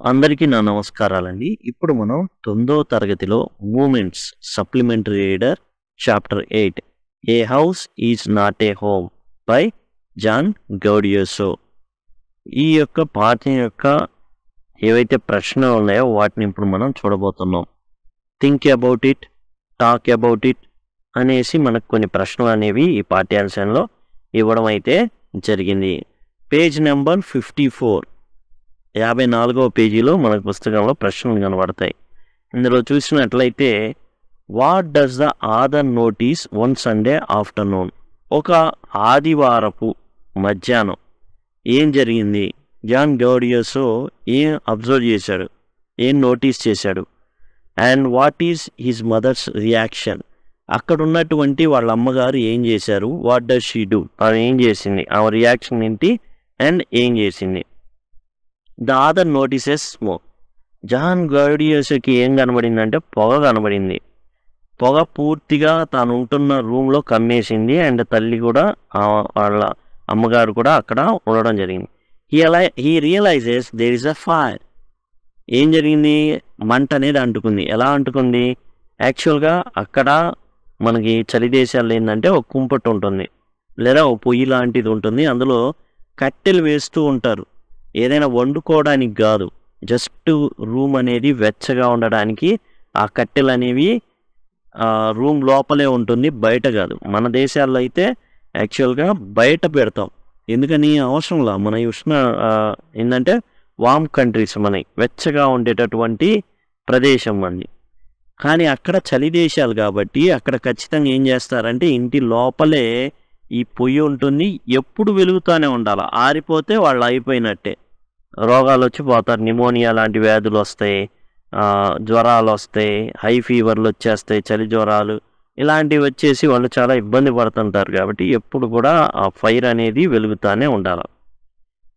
అందరికీ నా నమస్కారాలండి. ఇప్పుడు మనం 9వ తరగతిలో moments supplementary reader chapter 8 a house is not a home by John Gaudioso ఈ యొక్క పాఠం యొక్క ఏవైతే ప్రశ్నలు ఉన్నాయో వాటిని ఇప్పుడు మనం చూడబోతున్నాం. Think about it, talk about it అనేసి మనకు కొన్ని ప్రశ్నలు అనేవి ఈ పాఠ్యాంశంలో ఇవ్వడం అయితే జరిగింది. పేజ్ నెంబర్ 54 54వ పేజీలో మనకు పుస్తకంలో ప్రశ్నలు కనబడతాయి. ఇందులో చూసినట్లయితే what does the author notice one Sunday afternoon, ఒక ఆదివారపు మధ్యాహ్నం ఏం జరిగింది, జాన్ గౌడియోసో ఏం అబ్జర్వ్ చేశాడు, ఏం నోటీస్ చేశాడు. And what is his mothers reaction, అక్కడ ఉన్నటువంటి వాళ్ళ అమ్మగారు ఏం చేశారు. వాట్ డస్ షీ డూ, ఆమె ఏం చేసింది, ఆమె రియాక్షన్ ఏంటి అండ్ ఏం చేసింది. The author notices smoke, John గౌడియోసోకి ఏం కనబడిందంటే పొగ కనబడింది. పొగ పూర్తిగా తాను ఉంటున్న రూమ్లో కమ్మేసింది. అండ్ తల్లి కూడా వాళ్ళ అమ్మగారు కూడా అక్కడ ఉండడం జరిగింది. He realises there is a fire, ఏం జరిగింది, మంట అనేది అంటుకుంది. ఎలా అంటుకుంది, యాక్చువల్గా అక్కడ మనకి చలి దేశాల్లో ఏంటంటే ఒక కుంపట్టు ఉంటుంది లేదా ఒక పొయ్యి లాంటిది ఉంటుంది. అందులో కట్టెలు వేస్తూ ఉంటారు, ఏదైనా వండుకోవడానికి కాదు, జస్ట్ రూమ్ అనేది వెచ్చగా ఉండడానికి ఆ కట్టెలు అనేవి రూమ్ లోపలే ఉంటుంది, బయట కాదు. మన దేశాల్లో అయితే యాక్చువల్గా బయట పెడతాం, ఎందుకని అవసరంలా. మన ఉష్ణ ఏంటంటే వామ్ కంట్రీస్, మనకి వెచ్చగా ఉండేటటువంటి ప్రదేశం మనది. కానీ అక్కడ చలి దేశాలు కాబట్టి అక్కడ ఖచ్చితంగా ఏం చేస్తారంటే ఇంటి లోపలే ఈ పొయ్యి ఉంటుంది, ఎప్పుడు వెలుగుతూనే ఉండాలి. ఆరిపోతే వాళ్ళు అయిపోయినట్టే, రోగాలు వచ్చి పోతారు. నిమోనియా లాంటి వ్యాధులు వస్తాయి, జ్వరాలు వస్తాయి, హై ఫీవర్లు వచ్చేస్తాయి, చలి జ్వరాలు ఇలాంటివి వచ్చేసి వాళ్ళు చాలా ఇబ్బంది పడుతుంటారు. కాబట్టి ఎప్పుడు కూడా ఆ ఫైర్ అనేది వెలుగుతూనే ఉండాలి.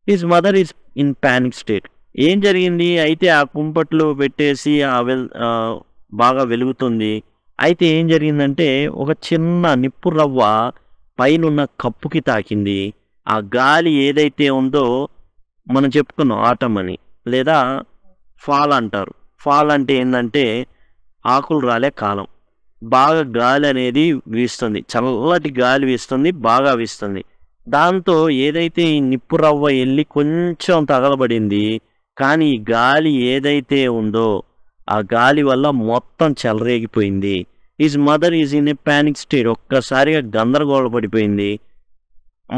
His mother is in panic state, ఏం జరిగింది అయితే ఆ కుంపట్లు పెట్టేసి బాగా వెలుగుతుంది. అయితే ఏం జరిగిందంటే ఒక చిన్న నిప్పు రవ్వ పైన కప్పుకి తాకింది. ఆ గాలి ఏదైతే ఉందో మనం చెప్పుకున్నాం ఆటం అని, లేదా ఫాల్ అంటారు. ఫాల్ అంటే ఏంటంటే ఆకులు రాలే కాలం, బాగా గాలి అనేది వీస్తుంది, చల్లటి గాలి వీస్తుంది, బాగా వీస్తుంది. దాంతో ఏదైతే ఈ నిప్పు రవ్వ వెళ్ళి కొంచెం తగలబడింది, కానీ ఈ గాలి ఏదైతే ఉందో ఆ గాలి వల్ల మొత్తం చెలరేగిపోయింది. His mother is in a panic state, ఒక్కసారిగా గందరగోళపడిపోయింది,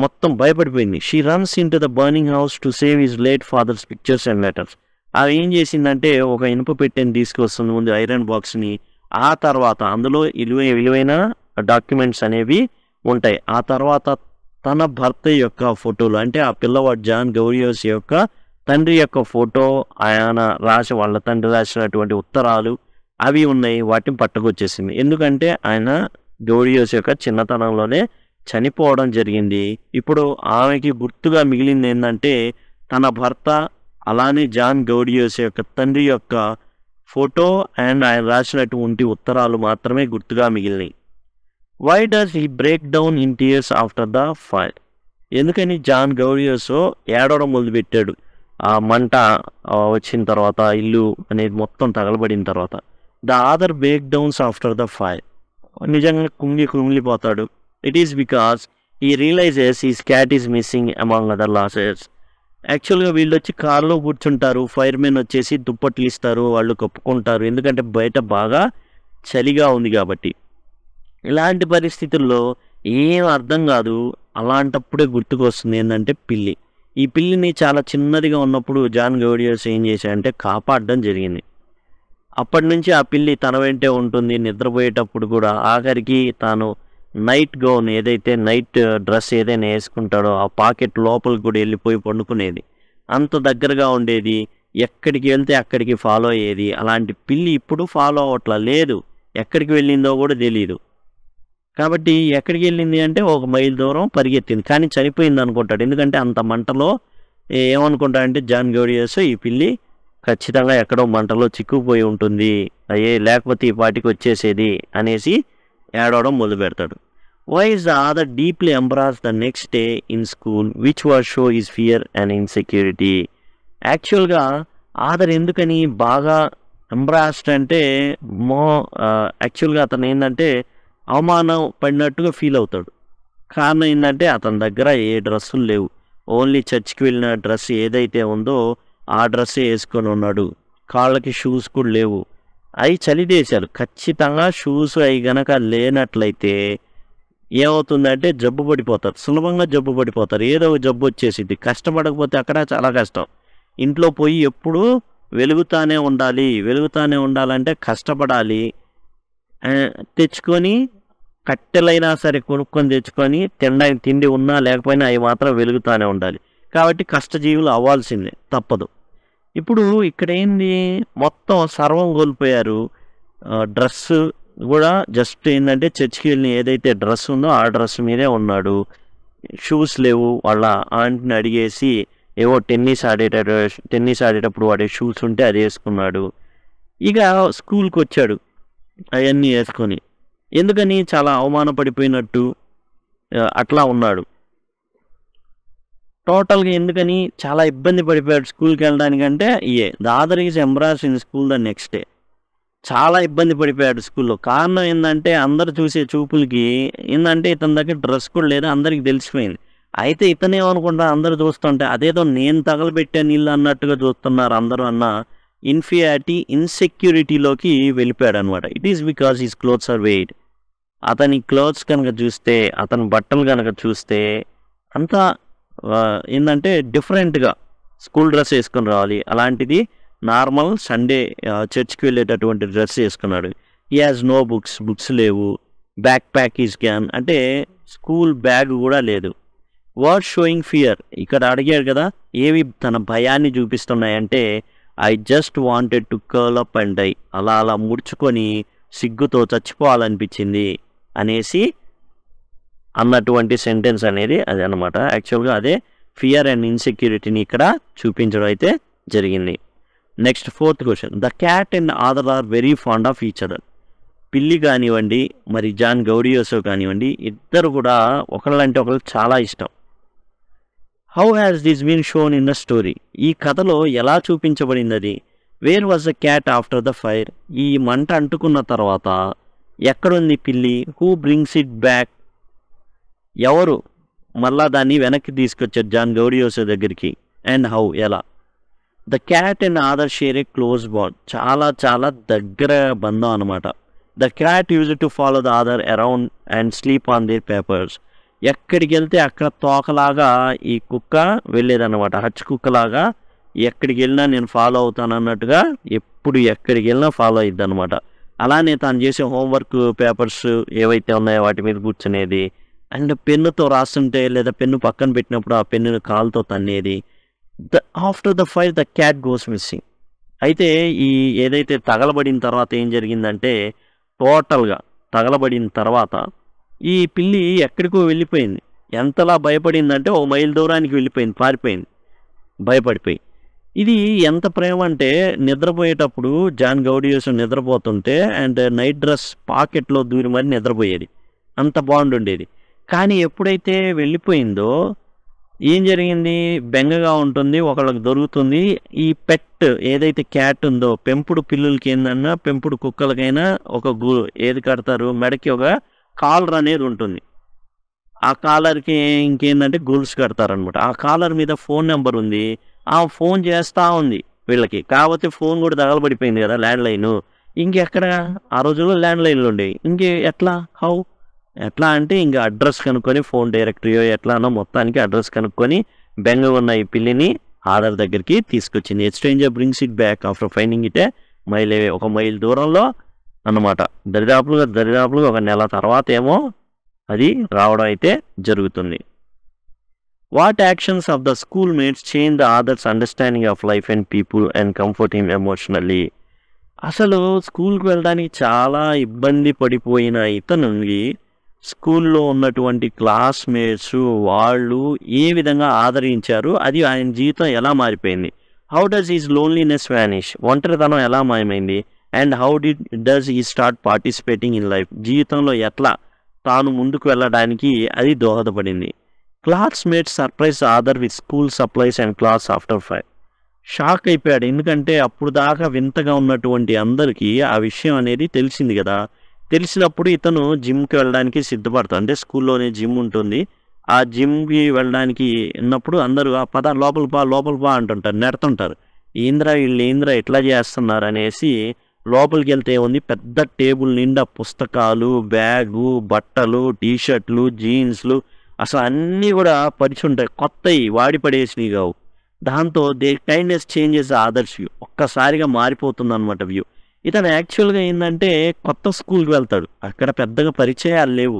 మొత్తం భయపడిపోయింది. She runs in to the burning house to save his late father's pictures and letters. అవి ఏం చేసిందంటే ఒక ఇనుప పెట్టెని తీసుకొస్తుంది ముందు, ఐరన్ బాక్స్ని. ఆ తర్వాత అందులో విలువైన డాక్యుమెంట్స్ అనేవి ఉంటాయి. ఆ తర్వాత తన భర్త యొక్క ఫోటోలు, అంటే ఆ పిల్లవాడు జాన్ గౌడియోసో యొక్క తండ్రి యొక్క ఫోటో, ఆయన వాళ్ళ తండ్రి రాసినటువంటి ఉత్తరాలు అవి ఉన్నాయి. వాటిని పట్టుకొచ్చేసింది, ఎందుకంటే ఆయన గౌడియోసో యొక్క చిన్నతనంలోనే చనిపోవడం జరిగింది. ఇప్పుడు ఆమెకి గుర్తుగా మిగిలింది ఏంటంటే తన భర్త, అలానే జాన్ గౌడియోసో యొక్క తండ్రి యొక్క ఫోటో అండ్ ఆయన రాసినటువంటి ఉత్తరాలు మాత్రమే గుర్తుగా మిగిలినాయి. Why does he break down in tears after the fire, ఎందుకని జాన్ గౌడియోసో ఏడవడం మొదలుపెట్టాడు ఆ మంట వచ్చిన తర్వాత, ఇల్లు అనేది మొత్తం తగలబడిన తర్వాత. The other break downs after the fire, నిజంగా కుమిలిపోతాడు. It is because he realises his cat is missing among other losses. యాక్చువల్గా వీళ్ళు వచ్చి కారులో కూర్చుంటారు, ఫైర్ మెన్ వచ్చేసి దుప్పట్లు ఇస్తారు, వాళ్ళు కప్పుకుంటారు, ఎందుకంటే బయట బాగా చలిగా ఉంది కాబట్టి. ఇలాంటి పరిస్థితుల్లో ఏం అర్థం కాదు, అలాంటప్పుడే గుర్తుకొస్తుంది ఏంటంటే పిల్లి. ఈ పిల్లిని చాలా చిన్నదిగా ఉన్నప్పుడు జాన్ గౌడియోసో ఏం చేశాడంటే కాపాడడం జరిగింది. అప్పటి నుంచి ఆ పిల్లి తన వెంటే ఉంటుంది, నిద్రపోయేటప్పుడు కూడా. ఆఖరికి తాను నైట్ గౌన్ ఏదైతే నైట్ డ్రెస్ ఏదైనా వేసుకుంటాడో ఆ పాకెట్ లోపలికి కూడా వెళ్ళిపోయి పండుకునేది, అంత దగ్గరగా ఉండేది. ఎక్కడికి వెళ్తే అక్కడికి ఫాలో అయ్యేది. అలాంటి పిల్లి ఇప్పుడు ఫాలో అవ్వట్లా, లేదు, ఎక్కడికి వెళ్ళిందో కూడా తెలియదు. కాబట్టి ఎక్కడికి వెళ్ళింది అంటే 1 మైల్ దూరం పరిగెత్తింది, కానీ చనిపోయింది అనుకుంటాడు. ఎందుకంటే అంత మంటలో ఏమనుకుంటాడంటే జాన్ గౌడియోసో ఈ పిల్లి ఖచ్చితంగా ఎక్కడో మంటలో చిక్కుపోయి ఉంటుంది, లేకపోతే ఈ పాటికి వచ్చేసేది అనేసి ఏడవడం మొదలు పెడతాడు. Why is the other deeply embarrassed the next day in school which was show his fear and insecurity. యాక్చువల్గా ఆదర్ ఎందుకని బాగా ఎంబ్రాస్డ్ అంటే మో యాక్చువల్గా అతను ఏంటంటే అవమానం పడినట్టుగా ఫీల్ అవుతాడు. కారణం ఏంటంటే అతని దగ్గర ఏ డ్రెస్సులు లేవు. ఓన్లీ చర్చ్కి వెళ్ళిన డ్రెస్ ఏదైతే ఉందో ఆ డ్రెస్సే వేసుకొని ఉన్నాడు. కాళ్ళకి షూస్ కూడా లేవు. అవి చలి దేశాలు. ఖచ్చితంగా షూస్ అవి గనక లేనట్లయితే ఏమవుతుందంటే జబ్బు పడిపోతారు. సులభంగా జబ్బు పడిపోతారు. ఏదో ఒక జబ్బు వచ్చేసిద్ది. కష్టపడకపోతే అక్కడ చాలా కష్టం. ఇంట్లో పోయి ఎప్పుడూ వెలుగుతానే ఉండాలి. వెలుగుతానే ఉండాలంటే కష్టపడాలి. తెచ్చుకొని కట్టెలైనా సరే కొనుక్కొని తెచ్చుకొని తినడానికి తిండి ఉన్నా లేకపోయినా అవి మాత్రం వెలుగుతానే ఉండాలి. కాబట్టి కష్టజీవులు అవ్వాల్సిందే, తప్పదు. ఇప్పుడు ఇక్కడ ఏంది, మొత్తం సర్వం కోల్పోయారు. డ్రెస్ కూడా జస్ట్ ఏంటంటే చర్చికి వెళ్ళిన ఏదైతే డ్రెస్ ఉందో ఆ డ్రెస్ మీదే ఉన్నాడు. షూస్ లేవు. వాళ్ళ ఆంటీని అడిగేసి ఏవో టెన్నిస్ ఆడేటప్పుడు వాడే షూస్ ఉంటే అది వేసుకున్నాడు. ఇక స్కూల్కి వచ్చాడు అవన్నీ వేసుకొని. ఎందుకని చాలా అవమానపడిపోయినట్టు అట్లా ఉన్నాడు. టోటల్గా ఎందుకని చాలా ఇబ్బంది పడిపోయాడు స్కూల్కి వెళ్ళడానికంటే the other is embarrass in school the next day. చాలా ఇబ్బంది పడిపోయాడు స్కూల్లో. కారణం ఏంటంటే అందరు చూసే చూపులకి ఏంటంటే ఇతని దగ్గర డ్రెస్ కూడా లేదా అందరికి తెలిసిపోయింది. అయితే ఇతనేమనుకుంటా అందరు చూస్తుంటే అదేదో నేను తగలబెట్టాను నీళ్ళు అన్నట్టుగా చూస్తున్నారు అందరూ అన్న ఇన్సెక్యూరిటీలోకి వెళ్ళిపోయాడు అనమాట. It is because his clothes are weird. అతని క్లోత్స్ కనుక చూస్తే, అతని బట్టలు కనుక చూస్తే అంతా ఏంటంటే డిఫరెంట్గా స్కూల్ డ్రెస్ వేసుకొని రావాలి. అలాంటిది నార్మల్ సండే చర్చ్కి వెళ్ళేటటువంటి డ్రెస్ వేసుకున్నాడు. హీ హాజ్ నో బుక్స్ లేవు. బ్యాక్ ప్యాక్ ఈజ్ గ్యాన్ అంటే స్కూల్ బ్యాగ్ కూడా లేదు. వర్డ్ షోయింగ్ ఫియర్, ఇక్కడ అడిగాడు కదా ఏవి తన భయాన్ని చూపిస్తున్నాయంటే I just wanted to curl up and die, అలా ముడుచుకొని సిగ్గుతో చచ్చిపోవాలనిపించింది అనేసి అన్నటువంటి సెంటెన్స్ అనేది అది అనమాట. యాక్చువల్గా అదే ఫియర్ అండ్ ఇన్సెక్యూరిటీని ఇక్కడ చూపించడం అయితే జరిగింది. Next 4th question. The cat and other are very fond of each other. పిల్లి కానివ్వండి మరి జాన్ గౌడియోసో కానివ్వండి ఇద్దరు కూడా ఒకళ్ళంటే ఒకళ్ళు చాలా ఇష్టం. How has this been shown in the story? ఈ కథలో ఎలా చూపించబడింది అది? Where was the cat after the fire? ఈ మంట అంటుకున్న తర్వాత ఎక్కడుంది పిల్లి? Who brings it back? ఎవరు మళ్ళా దాన్ని వెనక్కి తీసుకొచ్చారు జాన్ గౌడియోసో దగ్గరికి? అండ్ హౌ, ఎలా? The cat and other share a close bond. చాలా చాలా దగ్గర బంధం అనమాట. The cat use to follow the other around and sleep on there papers. ఎక్కడికి వెళ్తే అక్కడ తోకలాగా ఈ కుక్క వెళ్ళేదన్నమాట. హచ్ కుక్కలాగా ఎక్కడికి వెళ్ళినా నేను ఫాలో అవుతాను అన్నట్టుగా ఎప్పుడు ఎక్కడికి వెళ్ళినా ఫాలో అయ్యిద్ది అనమాట. అలానే తాను చేసే హోంవర్క్ పేపర్స్ ఏవైతే ఉన్నాయో వాటి మీద కూర్చునేది. అండ్ పెన్నుతో రాస్తుంటే లేదా పెన్ను పక్కన పెట్టినప్పుడు ఆ పెన్నును కాలుతో తన్నేది. After the fire the cat goes missing. అయితే ఈ ఏదైతే తగలబడిన తర్వాత ఏం జరిగిందంటే టోటల్గా తగలబడిన తర్వాత ఈ పిల్లి ఎక్కడికో వెళ్ళిపోయింది. ఎంతలా భయపడిందంటే 1 మైల్ దూరానికి వెళ్ళిపోయింది, పారిపోయింది భయపడిపోయి. ఇది ఎంత ప్రేమ అంటే నిద్రపోయేటప్పుడు జాన్ గౌడియోసో నిద్రపోతుంటే అండ్ నైట్ డ్రెస్ పాకెట్లో దూరి మరి నిద్రపోయేది. అంత బాగుండేది. కానీ ఎప్పుడైతే వెళ్ళిపోయిందో ఏం జరిగింది, బెంగగా ఉంటుంది, ఒకళ్ళకి దొరుకుతుంది. ఈ పెట్ ఏదైతే క్యాట్ ఉందో పెంపుడు పిల్లులకి ఏందన్నా పెంపుడు కుక్కలకైనా ఒక ఏది కడతారు, మెడకి ఒక కాలర్ అనేది ఉంటుంది. ఆ కాలర్కి ఇంకేందంటే గొలుసు కడతారనమాట. ఆ కాలర్ మీద ఫోన్ నెంబర్ ఉంది. ఆ ఫోన్ చేస్తూ ఉంది వీళ్ళకి. కాకపోతే ఫోన్ కూడా తగలబడిపోయింది కదా ల్యాండ్ లైన్. ఇంకెక్కడ ఆ రోజుల్లో ల్యాండ్ లైన్లు ఉండేవి. ఎట్లా ఎట్లా అంటే ఇంకా అడ్రస్ కనుక్కొని ఫోన్ డైరెక్టరీయో ఎట్లానో మొత్తానికి అడ్రస్ కనుక్కొని బెంగ ఉన్న ఈ పిల్లిని ఆదర్ దగ్గరికి తీసుకొచ్చింది. Stranger brings it back after finding it 1 mile దూరంలో అన్నమాట. దరిదాపులుగా 1 నెల తర్వాత ఏమో అది రావడం అయితే జరుగుతుంది. What actions of the schoolmates change the others understanding of life and people and comfort him emotionally? అసలు స్కూల్కి వెళ్ళడానికి చాలా ఇబ్బంది పడిపోయిన ఇతనుకి స్కూల్లో ఉన్నటువంటి క్లాస్మేట్స్ వాళ్ళు ఏ విధంగా ఆదరించారు, అది ఆయన జీవితం ఎలా మారిపోయింది? How does is loneliness vanish? ఒంటరితనం ఎలా మాయమైంది? And how does he start participating in life? జీవితంలో ఎట్లా తాను ముందుకు వెళ్ళడానికి అది దోహదపడింది. Classmates surprise other with school supplies and class after 5. Shock అయిపోయాడు. ఎందుకంటే అప్పుడు దాకా వింతగా ఉన్నటువంటి అందరికీ ఆ విషయం అనేది తెలిసింది కదా! తెలిసినప్పుడు ఇతను జిమ్‌కి వెళ్ళడానికి సిద్ధపడతాడు. అంటే స్కూల్లోనే జిమ్ ఉంటుంది. ఆ జిమ్‌కి వెళ్ళడానికి ఉన్నప్పుడు అందరూ పద లోపలికి పా అంటుంటారు. నెడుతుంటారు. ఈళ్ళేందిరా ఇట్లా చేస్తున్నారనేసి లోపలికెళ్తే ఏముంది పెద్ద టేబుల్ నిండా పుస్తకాలు, బ్యాగు, బట్టలు, టీ షర్ట్‌లు, జీన్స్‌లు అసలు అన్నీ గూడా పరిచుంటాయి. కొత్తయి వాడి పడేసినయి గావు. దాంతో kindness changes the others view. ఒక్కసారిగా మారిపోతుందనమాట వ్యూ. ఇతను యాక్చువల్‌గా ఏందంటే కొత్త స్కూల్‌కి వెళ్తాడు. అక్కడ పెద్దగా పరిచయాలు లేవు.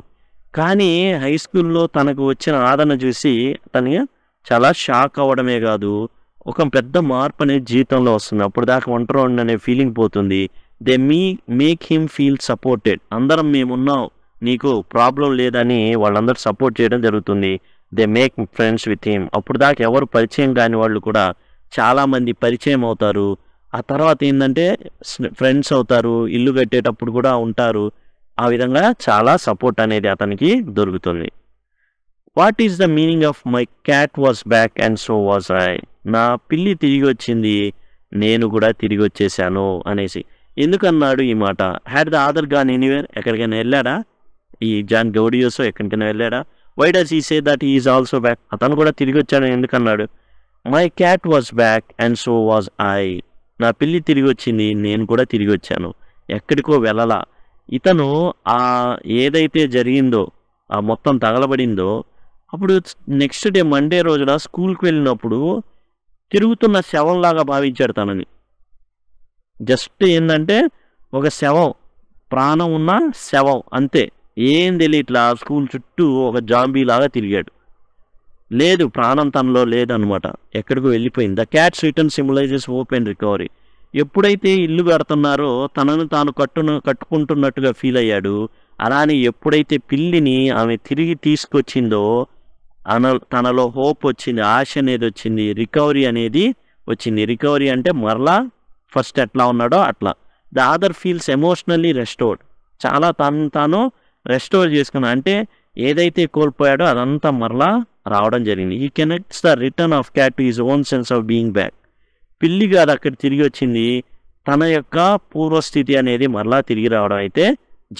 కానీ హై స్కూల్‌లో తనకు వచ్చిన ఆదరణ చూసి తను చాలా షాక్ అవ్వడమే గాదు, ఒక పెద్ద మార్పనేది జీవితంలో వస్తుంది. అప్పటిదాకా ఒంటరోడిననే ఫీలింగ్ పోతుంది. They make him feel supported. అందరం మేమున్నాం, నీకు ప్రాబ్లమ్ లేదని వాళ్ళందరూ సపోర్ట్ చేయడం జరుగుతుంది. They make friends with him. అప్పటిదాకా ఎవరు పరిచయం కాని వాళ్ళు కూడా చాలామంది పరిచయం అవుతారు. ఆ తర్వాత ఏందంటే ఫ్రెండ్స్ అవుతారు. ఇల్లు కట్టేటప్పుడు కూడా ఉంటారు. ఆ విధంగా చాలా సపోర్ట్ అనేది అతనికి దొరుకుతుంది. What is the meaning of my cat was back and so was I. నా పిల్లి తిరిగి వచ్చింది, నేను కూడా తిరిగి వచ్చేసాను అనేసి. ఎందుకన్నాడు ఈ మాట? Had the other gone anywhere. ఎక్కడికైనా వెళ్ళాడా ఈ జాన్ గౌడియోసో? ఎక్కడికైనా వెళ్ళాడా? Why does he say that he is also back? అతను కూడా తిరిగి వచ్చాడు ఎందుకన్నాడు? My cat was back and so was I. నా పిల్లి తిరిగి వచ్చింది, నేను కూడా తిరిగి వచ్చాను. ఎక్కడికో వెళ్ళలా. ఇతను ఏదైతే జరిగిందో ఆ మొత్తం తగలబడిందో అప్పుడు నెక్స్ట్ డే మండే రోజున స్కూల్కి వెళ్ళినప్పుడు తిరుగుతున్న శవంలాగా భావించాడు తనని. జస్ట్ ఏంటంటే ఒక శవం, ప్రాణం ఉన్న శవం అంతే. ఏం తెలియట్లా స్కూల్ చుట్టూ ఒక జాంబీలాగా తిరిగాడు. లేదు, ప్రాణం తనలో లేదనమాట, ఎక్కడికో వెళ్ళిపోయింది. The cats return symbolises hope and recovery. ఎప్పుడైతే ఇల్లు కడుతున్నారో తనను తాను కట్టుకుంటున్నట్టుగా ఫీల్ అయ్యాడు. అలానే ఎప్పుడైతే పిల్లిని ఆమె తిరిగి తీసుకొచ్చిందో తనలో హోప్ వచ్చింది, ఆశ అనేది వచ్చింది, రికవరీ అనేది వచ్చింది. రికవరీ అంటే మరలా ఫస్ట్ ఎట్లా ఉన్నాడో అట్లా. The other feels emotionally restored. చాలా తాను రెస్టోర్ చేసుకున్నాడు. అంటే ఏదైతే కోల్పోయాడో అదంతా మరలా రావడం జరిగింది. He connects the return of cat to his own sense of being back. పిల్లి గారు అక్కడ తిరిగి వచ్చింది, తన యొక్క పూర్వస్థితి అనేది మరలా తిరిగి రావడం అయితే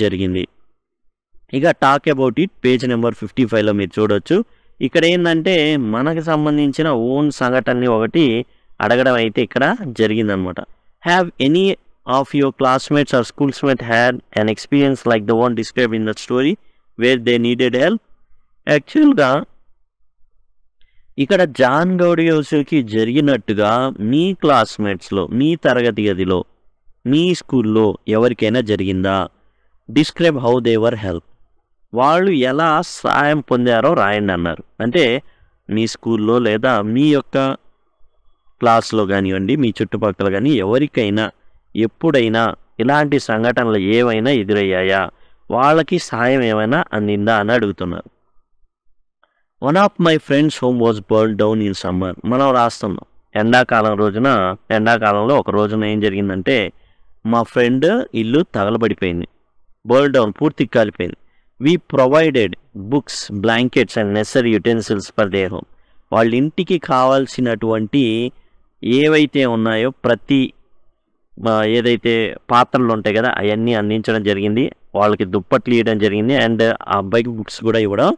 జరిగింది. ఇక talk about it page number 55లో మీరు చూడొచ్చు. ఇక్కడ ఏంటంటే మనకు సంబంధించిన ఓన్ సంఘటనని ఒకటి అడగడం అయితే ఇక్కడ జరిగిందనమాట. Have any of your classmates or schoolmates had an experience like the one describe in the story where they needed help. యాక్చువల్గా ఇక్కడ జాన్ గౌడియోస్కి జరిగినట్టుగా మీ క్లాస్మేట్స్లో, మీ తరగతి గదిలో, మీ స్కూల్లో ఎవరికైనా జరిగిందా? Describe how they were help. వాళ్ళు ఎలా సాయం పొందారో రాయండి అన్నారు. అంటే మీ స్కూల్లో లేదా మీ యొక్క క్లాస్లో కానివ్వండి, మీ చుట్టుపక్కల కానీ ఎవరికైనా ఎప్పుడైనా ఇలాంటి సంఘటనలు ఏవైనా ఎదురయ్యాయా, వాళ్ళకి సాయం ఏమైనా అందిందా అని అడుగుతున్నారు. One of my friends home was burn down in summer. మనం రాస్తున్నాం ఎండాకాలంలో ఒక రోజున ఏం జరిగిందంటే మా ఫ్రెండ్ ఇల్లు తగలబడిపోయింది. బర్న్ డౌన్, పూర్తిగా కాలిపోయింది. We provided books, blankets and necessary utensils for their home. వాళ్ళ ఇంటికి కావాల్సినటువంటి ఏవైతే ఉన్నాయో ప్రతి ఏదైతే పాత్రలు ఉంటాయి కదా అవన్నీ అందించడం జరిగింది. వాళ్ళకి దుప్పట్లు ఇవ్వడం జరిగింది అండ్ ఆ అబ్బాయికి బుక్స్ కూడా ఇవ్వడం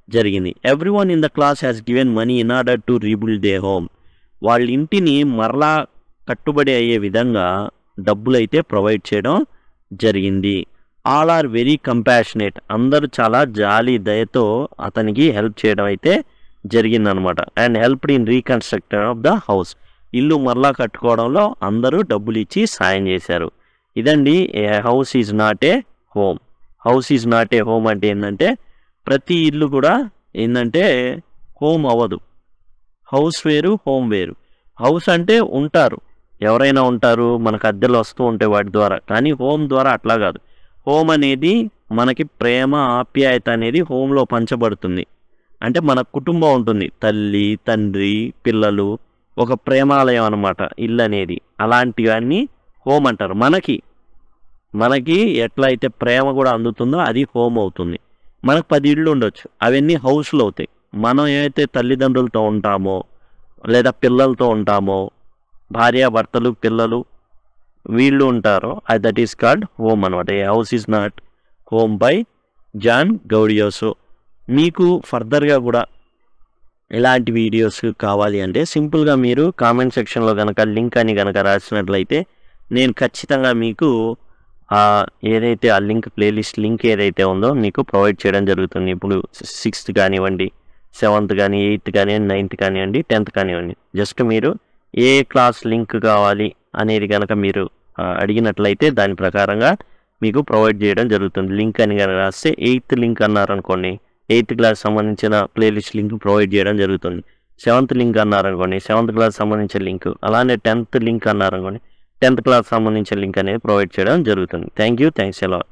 జరిగింది. Every one in the class has given money in order to rebuild they home. వాళ్ళ ఇంటిని మరలా కట్టుబడి అయ్యే విధంగా డబ్బులు అయితే ప్రొవైడ్ చేయడం జరిగింది. All are very compassionate. అందరూ చాలా జాలి దయతో అతనికి హెల్ప్ చేయడం అయితే జరిగిందనమాట. And helped in reconstruction of the house. ఇల్లు మరలా కట్టుకోవడంలో అందరూ డబ్బులు ఇచ్చి సాయం చేశారు. ఇదండి house is not a home. House is not a home అంటే ఏంటంటే ప్రతి ఇల్లు కూడా ఏంటంటే హోమ్ అవ్వదు. హౌస్ వేరు, హోమ్ వేరు. హౌస్ అంటే ఉంటారు, ఎవరైనా ఉంటారు, మనకు అద్దెలు వస్తూ ఉంటాయి వాటి ద్వారా. కానీ హోమ్ ద్వారా అట్లా కాదు. హోమ్ అనేది మనకి ప్రేమ, ఆప్యాయత అనేది హోమ్లో పంచబడుతుంది. అంటే మన కుటుంబం ఉంటుంది, తల్లి, తండ్రి, పిల్లలు, ఒక ప్రేమాలయం అనమాట ఇల్లు అనేది. అలాంటివన్నీ హోమ్ అంటారు. మనకి ఎట్లయితే ప్రేమ కూడా అందుతుందో అది హోమ్ అవుతుంది. మనకు 10 ఇళ్ళు ఉండొచ్చు, అవన్నీ హౌస్లో అవుతాయి. మనం ఏదైతే తల్లిదండ్రులతో ఉంటామో లేదా పిల్లలతో ఉంటామో భార్యాభర్తలు పిల్లలు వీళ్ళు ఉంటారో దట్ ఈస్ కాల్డ్ హోమ్ అనమాట. A house is not home by John Gaudioso. మీకు ఫర్దర్గా కూడా ఇలాంటి వీడియోస్ కావాలి అంటే సింపుల్గా మీరు కామెంట్ సెక్షన్లో కనుక లింక్ అని కనుక రాసినట్లయితే నేను ఖచ్చితంగా మీకు ఏదైతే ఆ లింక్ ప్లేలిస్ట్ లింక్ ఏదైతే ఉందో మీకు ప్రొవైడ్ చేయడం జరుగుతుంది. ఇప్పుడు 6th కానివ్వండి, 7th కానీ, 8th కానివ్వండి, 9th కానివ్వండి, 10th కానివ్వండి, జస్ట్ మీరు ఏ క్లాస్ లింక్ కావాలి అనేది కనుక మీరు అడిగినట్లయితే దాని ప్రకారంగా మీకు ప్రొవైడ్ చేయడం జరుగుతుంది. లింక్ అని కనుక రాస్తే 8th లింక్ అన్నారనుకోండి, 8th క్లాస్ సంబంధించిన ప్లేలిస్ట్ లింక్ ప్రొవైడ్ చేయడం జరుగుతుంది. 7th లింక్ అన్నారనుకోండి, 7th క్లాస్ సంబంధించిన లింక్, అలానే 10th లింక్ అన్నారనుకోండి, 10th క్లాస్ సంబంధించిన లింక్ అనేది ప్రొవైడ్ చేయడం జరుగుతుంది. Thanks a lot.